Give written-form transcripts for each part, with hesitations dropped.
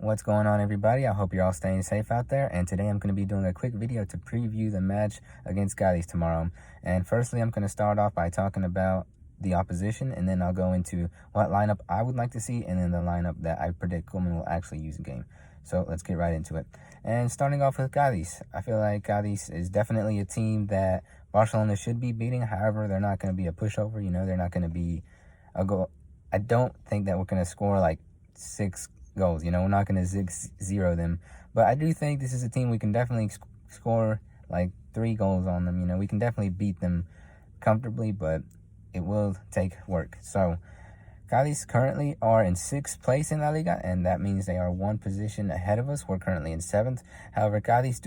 What's going on, everybody? I hope you're all staying safe out there, and today I'm going to be doing a quick video to preview the match against Cadiz tomorrow. And firstly, I'm going to start off by talking about the opposition, and then I'll go into what lineup I would like to see, and then the lineup that I predict Koeman will actually use in game. So let's get right into it. And starting off with Cadiz, I feel like Cadiz is definitely a team that Barcelona should be beating. However, they're not going to be a pushover. They're not going to be a goal. I don't think that we're going to score like 6 goals. We're not going to 6-0 them. But I do think this is a team we can definitely score like 3 goals on them. We can definitely beat them comfortably, but it will take work. So Cadiz currently are in 6th place in La Liga, and that means they are 1 position ahead of us. We're currently in 7th. However, Cadiz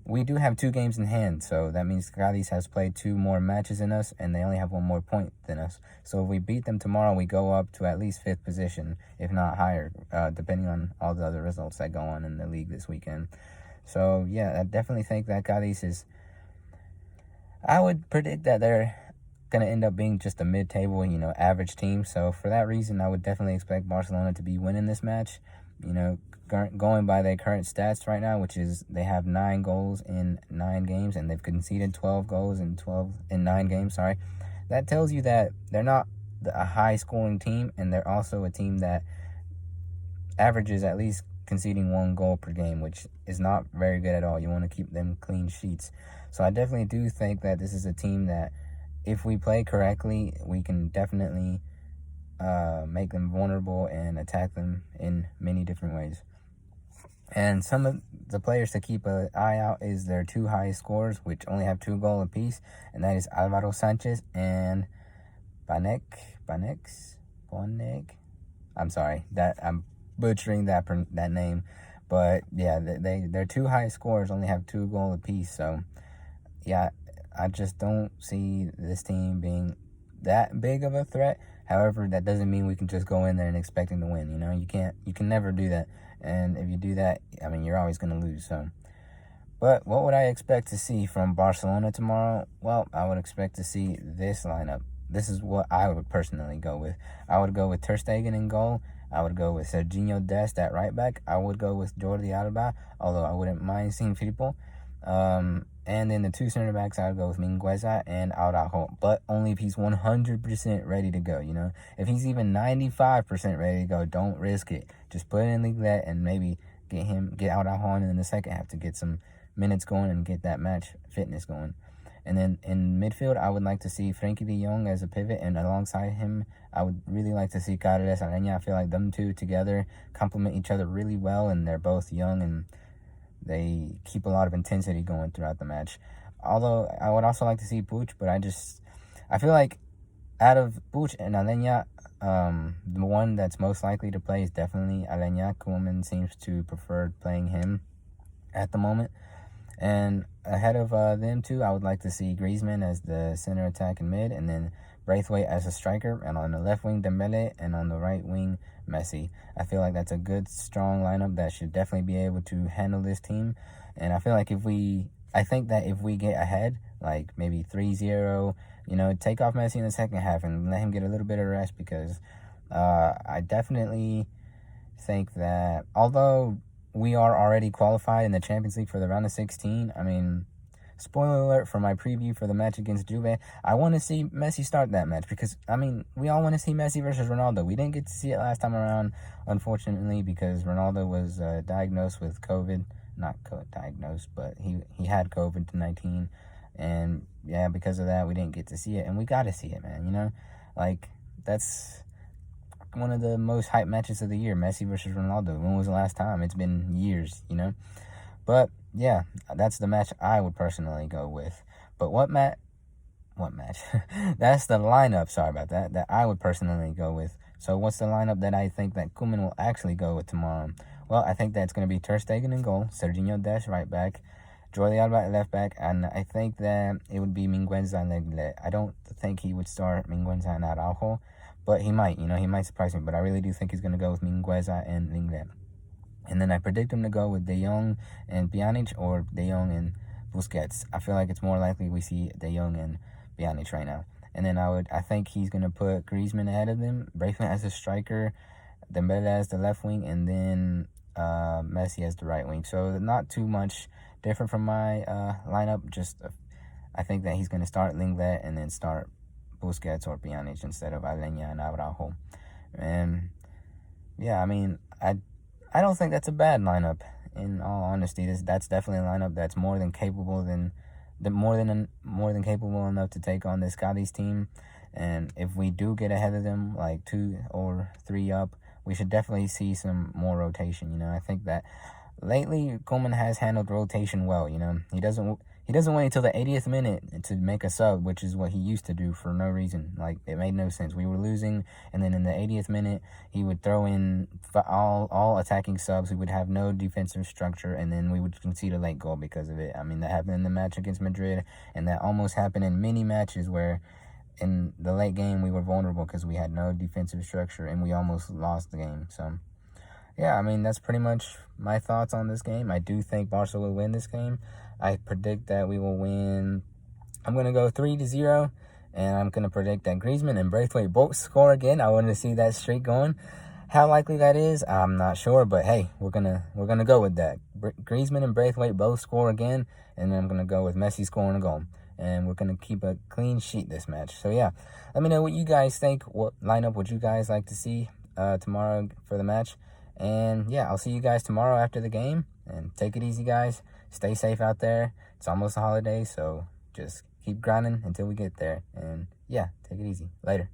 we do have 2 games in hand, so that means Cadiz has played 2 more matches than us, and they only have 1 more point than us. So if we beat them tomorrow, we go up to at least 5th position, if not higher, depending on all the other results that go on in the league this weekend. So yeah, I definitely think that Cadiz is, I would predict that they're going to end up being just a mid-table, average team. So for that reason, I would definitely expect Barcelona to be winning this match. Going by their current stats right now, which is they have 9 goals in 9 games, and they've conceded 12 goals in 9 games, that tells you that they're not a high-scoring team, and they're also a team that averages at least conceding 1 goal per game, which is not very good at all. You want to keep them clean sheets. So I definitely do think that this is a team that, if we play correctly, we can definitely make them vulnerable and attack them in many different ways. And some of the players to keep an eye out is their 2 highest scorers, which only have 2 goals apiece, and that is Alvaro Sanchez and Bonek. I'm sorry that I'm butchering that name, but yeah, their 2 highest scorers only have 2 goals apiece. So yeah, I just don't see this team being that big of a threat. However, that doesn't mean we can just go in there and expecting to win. You can never do that. And if you do that, you're always going to lose. So, but what would I expect to see from Barcelona tomorrow? Well, I would expect to see this lineup. This is what I would personally go with. I would go with Ter Stegen in goal. I would go with Serginho Dest at right back. I would go with Jordi Alba, although I wouldn't mind seeing Firpo. And then the 2 center backs, I would go with Mingueza and Araujo, but only if he's 100% ready to go. If he's even 95% ready to go, don't risk it. Just put it in Linglet and maybe get Araujo on in the second half to get some minutes going and get that match fitness going. And then in midfield, I would like to see Frenkie de Jong as a pivot, and alongside him, I would really like to see Cadiz Arena. I feel like them two together complement each other really well, and they're both young and they keep a lot of intensity going throughout the match. Although I would also like to see Puig, but I feel like out of Puig and Alenya, the one that's most likely to play is definitely Alenya. Koeman seems to prefer playing him at the moment. And ahead of them two, I would like to see Griezmann as the center attack and mid, and then Braithwaite as a striker, and on the left wing Dembele, and on the right wing Messi. I feel like that's a good, strong lineup that should definitely be able to handle this team. And I feel like if we get ahead, like maybe 3-0, take off Messi in the second half and let him get a little bit of rest, because I definitely think that although we are already qualified in the Champions League for the round of 16, spoiler alert for my preview for the match against Juve, I want to see Messi start that match, because, we all want to see Messi versus Ronaldo. We didn't get to see it last time around, unfortunately, because Ronaldo was diagnosed with COVID. Not diagnosed, but he had COVID-19. And, yeah, because of that, we didn't get to see it. And we got to see it, man, that's one of the most hyped matches of the year, Messi versus Ronaldo. When was the last time? It's been years, But yeah, that's the match I would personally go with. But what match? That's the lineup, sorry about that I would personally go with. So what's the lineup that I think that Koeman will actually go with tomorrow? Well, I think that's going to be Ter Stegen in goal, Serginho Dest right back, Jordi Alba at left back, and I think that it would be Mingueza and Lenglet. I don't think he would start Mingueza and Araujo, but he might, he might surprise me. But I really do think he's going to go with Mingueza and Lenglet. And then I predict him to go with De Jong and Pjanic, or De Jong and Busquets. I feel like it's more likely we see De Jong and Pjanic right now. And then I think he's going to put Griezmann ahead of them, Braithwaite as a striker, Dembele as the left wing, and then Messi as the right wing. So not too much different from my lineup. Just I think that he's going to start Linglet and then start Busquets or Pjanic instead of Alenya and Araujo. And yeah, I mean, I don't think that's a bad lineup. In all honesty, that's definitely a lineup that's more than capable more than capable enough to take on this Cadiz team. And if we do get ahead of them, like 2 or 3 up, we should definitely see some more rotation. You know, I think that lately Koeman has handled rotation well. You know, he doesn't wait until the 80th minute to make a sub, which is what he used to do for no reason. Like, it made no sense. We were losing, and then in the 80th minute, he would throw in all attacking subs. We would have no defensive structure, and then we would concede a late goal because of it. I mean, that happened in the match against Madrid, and that almost happened in many matches where in the late game we were vulnerable because we had no defensive structure, and we almost lost the game. So yeah, I mean, that's pretty much my thoughts on this game. I do think Barca will win this game. I predict that we will win. I'm going to go 3-0, and I'm going to predict that Griezmann and Braithwaite both score again. I want to see that streak going. How likely that is, I'm not sure, but hey, we're gonna go with that. Griezmann and Braithwaite both score again, and then I'm going to go with Messi scoring a goal. And we're going to keep a clean sheet this match. So yeah, let me know what you guys think. What lineup would you guys like to see tomorrow for the match? And yeah, I'll see you guys tomorrow after the game. And take it easy, guys. Stay safe out there. It's almost the holidays, so just keep grinding until we get there. And yeah, take it easy. Later.